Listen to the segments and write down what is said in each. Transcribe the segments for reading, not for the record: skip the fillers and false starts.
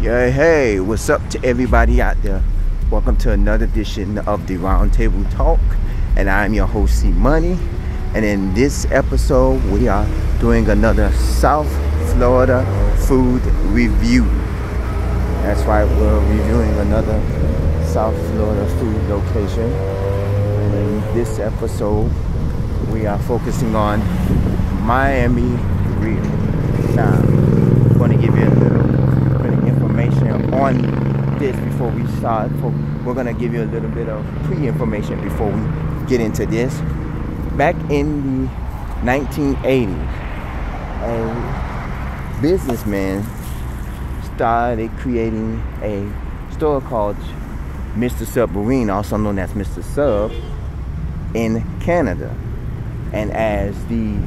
Yeah, hey, what's up to everybody out there? Welcome to another edition of the Roundtable Talk, and I'm your host, C Money. And in this episode, we are doing another South Florida food review. That's right, we're reviewing another South Florida food location. And in this episode, we are focusing on Miami Grill. Now, I'm going to give you a little bit of information on this before we start. We're going to give you a little bit of pre-information before we get into this. Back in the 1980s, a businessman started creating a store called Mr. Submarine, also known as Mr. Sub, in Canada. And as the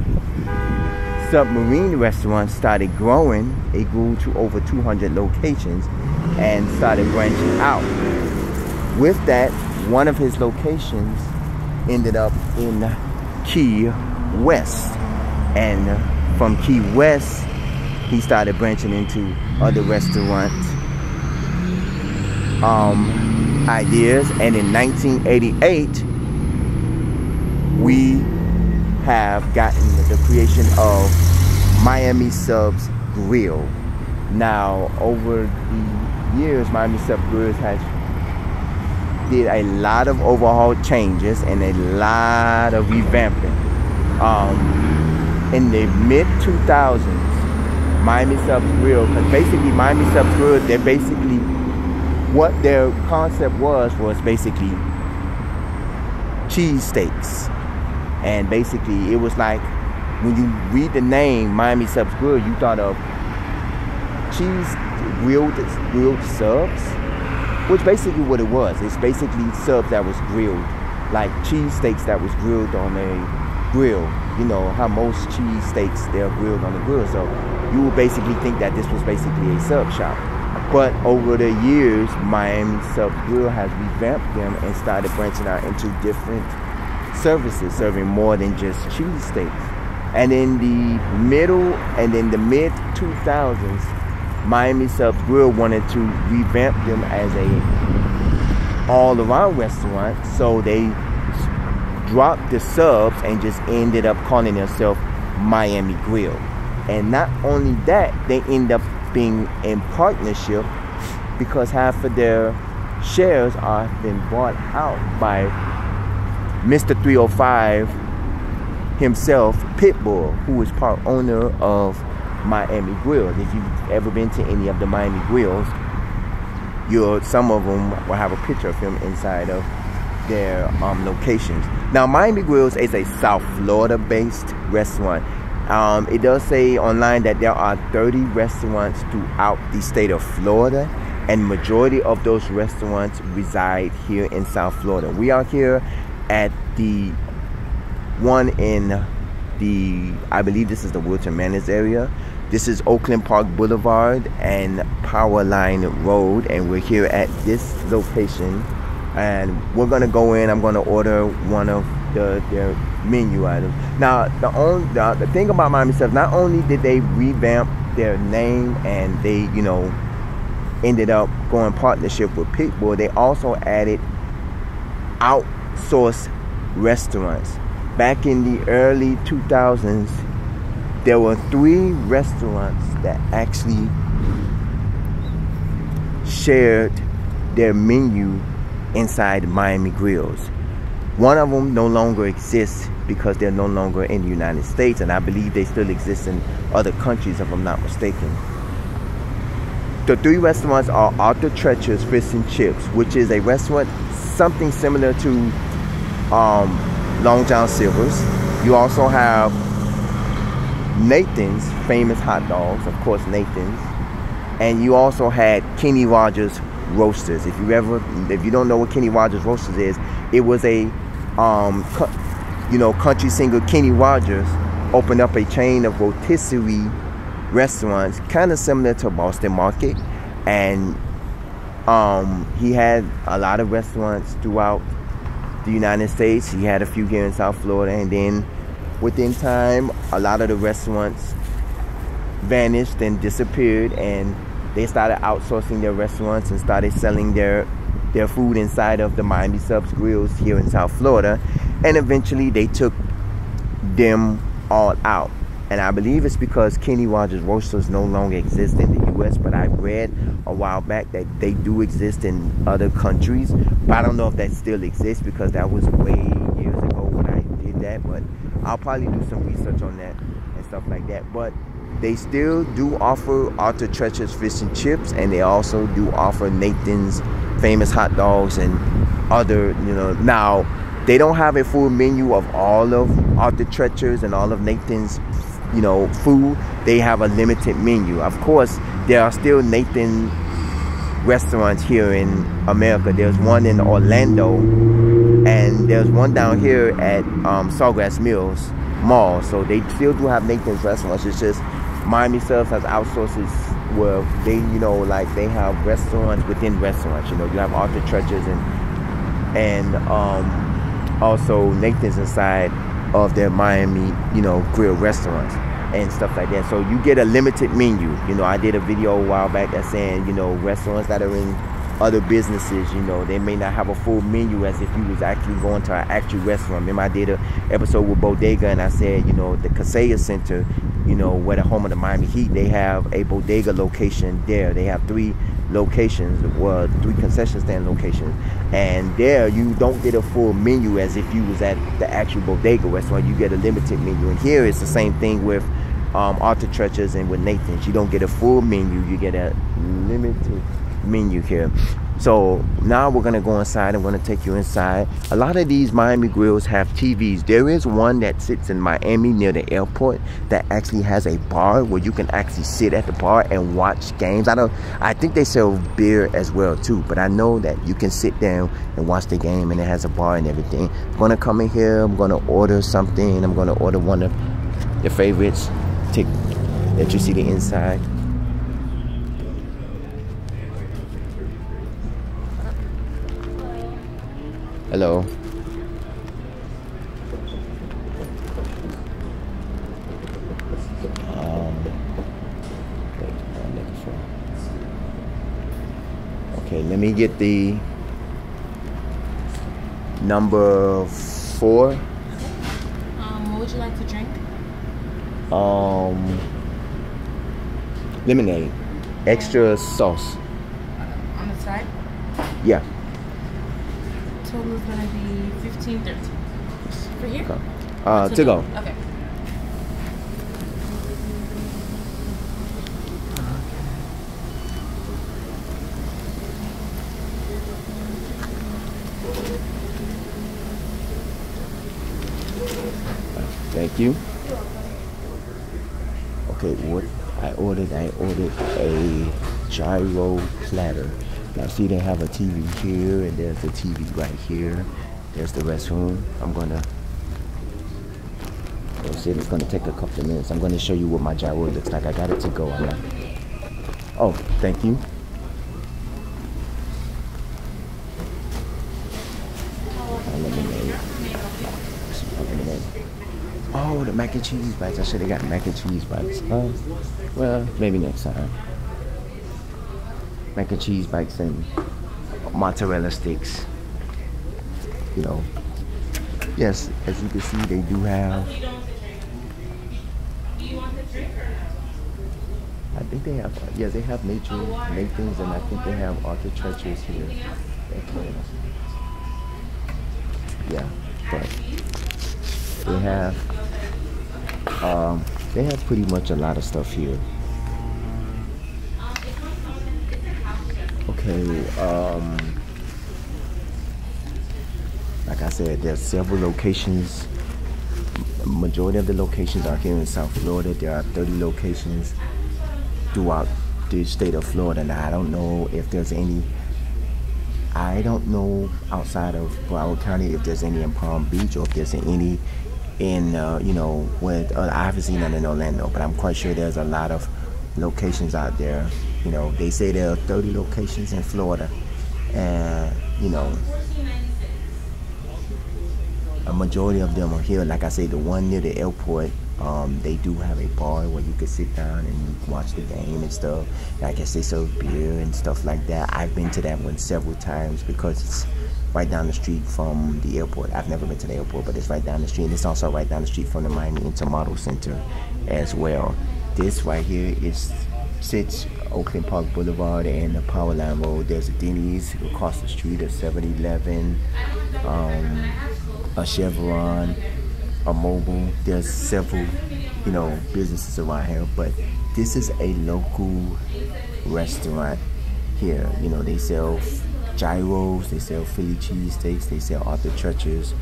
Submarine restaurant started growing, it grew to over 200 locations and started branching out. With that, one of his locations ended up in Key West, and from Key West he started branching into other restaurant ideas. And in 1988 we have gotten the creation of Miami Subs Grill. Now, over the years, Miami Subs Grill has did a lot of overhaul changes and a lot of revamping. In the mid 2000s, Miami Subs Grill, because basically Miami Subs Grill, they're basically, what their concept was basically cheesesteaks. And basically it was like, when you read the name Miami Subs Grill, you thought of grilled subs, which basically what it was. It's basically subs that was grilled, like cheesesteaks that was grilled on a grill. You know how most cheesesteaks, they're grilled on a grill, so you would basically think that this was basically a sub shop. But over the years, Miami Subs Grill has revamped them and started branching out into different services, serving more than just cheesesteaks. And in the middle and in the mid 2000s, Miami Subs Grill wanted to revamp them as a all-around restaurant, so they dropped the subs and just ended up calling themselves Miami Grill. And not only that, they end up being in partnership because half of their shares are been bought out by Mr. 305 himself, Pitbull, who is part owner of Miami Grill. If you've ever been to any of the Miami Grills, some of them will have a picture of him inside of their locations. Now, Miami Grills is a South Florida-based restaurant. It does say online that there are 30 restaurants throughout the state of Florida, and majority of those restaurants reside here in South Florida. We are here at the one in the, I believe this is the Wilton Manors area. This is Oakland Park Boulevard and Powerline Road, and we're here at this location, and we're gonna go in. I'm gonna order one of their menu items. Now, the thing about Miami Subs, not only did they revamp their name and they, ended up going partnership with Pitbull, they also added outsourced restaurants. Back in the early 2000s, there were 3 restaurants that actually shared their menu inside Miami Grills. One of them no longer exists because they're no longer in the United States, and I believe they still exist in other countries, if I'm not mistaken. The 3 restaurants are Arthur Treacher's Fish and Chips, which is a restaurant something similar to Long John Silver's. You also have Nathan's famous hot dogs, of course, Nathan's. And you also had Kenny Rogers Roasters. If you don't know what Kenny Rogers Roasters is, it was a country singer Kenny Rogers opened up a chain of rotisserie restaurants, kind of similar to Boston Market, and he had a lot of restaurants throughout the United States. He had a few here in South Florida, and then within time, a lot of the restaurants vanished and disappeared, and they started outsourcing their restaurants and started selling their food inside of the Miami Subs grills here in South Florida, and eventually they took them all out. And I believe it's because Kenny Rogers Roasters no longer exist in the U.S., but I read a while back that they do exist in other countries. But I don't know if that still exists, because that was way years ago when I did that. But I'll probably do some research on that and stuff like that. But they still do offer Arthur Treacher's fish and chips, and they also do offer Nathan's famous hot dogs and other, you know. Now, they don't have a full menu of all of Arthur Treacher's and all of Nathan's, you know, food. They have a limited menu. Of course, there are still Nathan restaurants here in America. There's one in Orlando, and there's one down here at Sawgrass Mills Mall. So they still do have Nathan's restaurants. It's just Miami Subs has outsources where they, you know, like they have restaurants within restaurants. You know, you have Arthur Treacher's and also Nathan's inside of their Miami, you know, grill restaurants and stuff like that. So you get a limited menu. You know, I did a video a while back that's saying, you know, restaurants that are in other businesses, you know, they may not have a full menu as if you was actually going to an actual restaurant. Remember, I did an episode with Bodega, and I said, you know, the Kaseya Center, you know, where the home of the Miami Heat, they have a Bodega location there. They have 3 locations, well, 3 concession stand locations, and there you don't get a full menu as if you was at the actual Bodega restaurant. You get a limited menu. And here it's the same thing with Arthur Treacher's and with Nathan's. You don't get a full menu, you get a limited menu here. So now we're gonna go inside. I'm gonna take you inside. A lot of these Miami grills have TVs. There is one that sits in Miami near the airport that actually has a bar where you can actually sit at the bar and watch games. I think they sell beer as well too, but I know that you can sit down and watch the game, and it has a bar and everything. I'm gonna come in here, I'm gonna order something. I'm gonna order one of the favorites. Let you see the inside. Hello. Okay, let me get the number 4. What would you like to drink? Lemonade, extra sauce. On the side? Yeah. Total is gonna be $15.13. For here? Okay. To go. Okay. Thank you. Okay, what I ordered a gyro platter. Now see, they have a TV here, and there's a TV right here. There's the restroom. I'm gonna, it's gonna take a couple of minutes. I'm gonna show you what my gyro looks like. I got it to go. Oh, thank you. Oh, the mac and cheese bites. I should have got mac and cheese bites. Well, maybe next time. Mac and cheese bites and mozzarella sticks. You know. Yes, as you can see, they do have. I think they have. Yeah, they have Nathan's, and I think they have Arthur Treacher's here. Yeah, but they have pretty much a lot of stuff here. Okay, like I said, there's several locations. Majority of the locations are here in South Florida. There are 30 locations throughout the state of Florida. Now, I don't know if there's any. I don't know outside of Broward County if there's any in Palm Beach, or if there's any in, you know, I haven't seen none in Orlando, but I'm quite sure there's a lot of locations out there. You know, they say there are 30 locations in Florida, and, you know, a majority of them are here. Like I say, the one near the airport They do have a bar where you can sit down and watch the game and stuff. And I guess they serve beer and stuff like that. I've been to that one several times because it's right down the street from the airport. I've never been to the airport, but it's right down the street. And it's also right down the street from the Miami Intermodal Center as well. This right here sits Oakland Park Boulevard and the Power Line Road. There's a Denny's across the street, a 7-Eleven, a Chevron, a Mobile. There's several, businesses around here, but this is a local restaurant here. They sell gyros, they sell Philly cheesesteaks, they sell Arthur Church's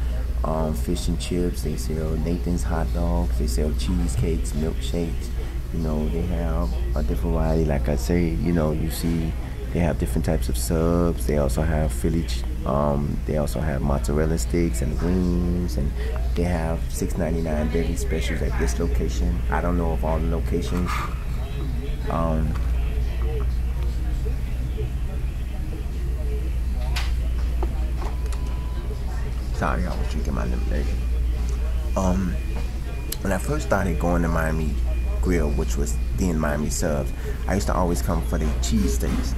fish and chips, they sell Nathan's hot dogs, they sell cheesecakes, milkshakes. They have a different variety. Like I say, you see they have different types of subs. They also have they also have mozzarella sticks and wings, and they have $6.99 daily specials at this location. I don't know of all the locations. Sorry, I was drinking my lemonade. When I first started going to Miami Grill, which was then Miami Subs, I used to always come for the cheesesteaks,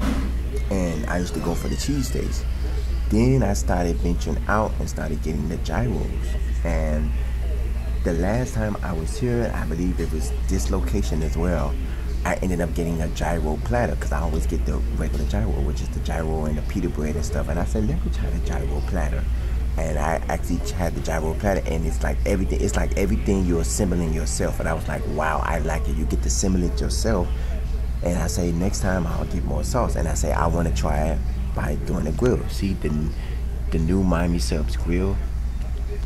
and I used to go for the cheesesteaks. Then I started venturing out and started getting the gyros. And the last time I was here, I believe it was this location as well, I ended up getting a gyro platter because I always get the regular gyro, which is the gyro and the pita bread and stuff. And I said, let me try the gyro platter. And I actually had the gyro platter, and it's like everything you're assembling yourself. And I was like, wow, I like it. You get to assemble it yourself. And I say, next time I'll get more sauce. And I say, I want to try it by doing the grill. See, the new Miami Subs grill,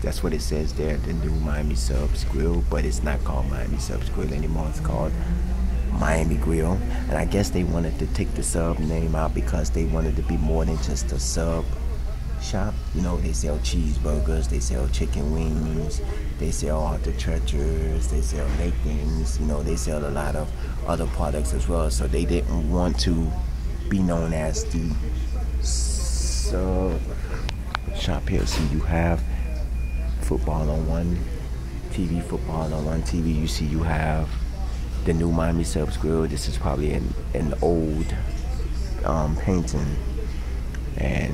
that's what it says there, the new Miami Subs grill, but it's not called Miami Subs grill anymore. It's called Miami Grill. And I guess they wanted to take the sub name out because they wanted to be more than just a sub shop. They sell cheeseburgers, they sell chicken wings, they sell Arthur Church's, they sell Nathan's, they sell a lot of other products as well. So they didn't want to be known as the sub shop here. See, you have football on one TV, you see you have the new Miami Subs grill. This is probably an old painting, and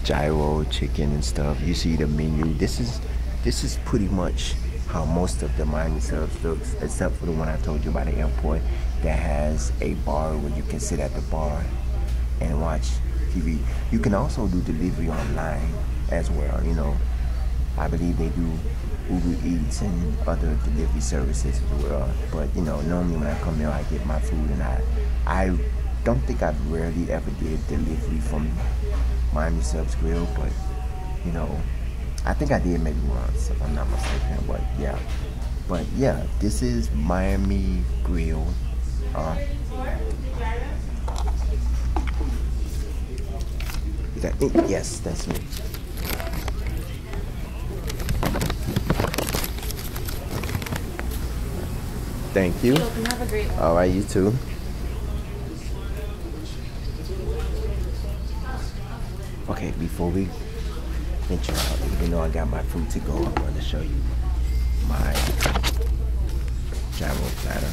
gyro chicken and stuff. You see the menu. This is pretty much how most of the Miami Subs looks, except for the one I told you about the airport that has a bar where you can sit at the bar and watch TV. You can also do delivery online as well. I believe they do Uber Eats and other delivery services as well. But normally when I come here, I get my food, and I don't think I've rarely ever did delivery from Miami Subs grill, but I think I did maybe once if I'm not mistaken. But yeah, this is Miami Grill. Is that it? Yes, that's me. Thank you. Have a great one. All right, you too. Okay, before we venture out, even though I got my food to go, I want to show you my gyro platter.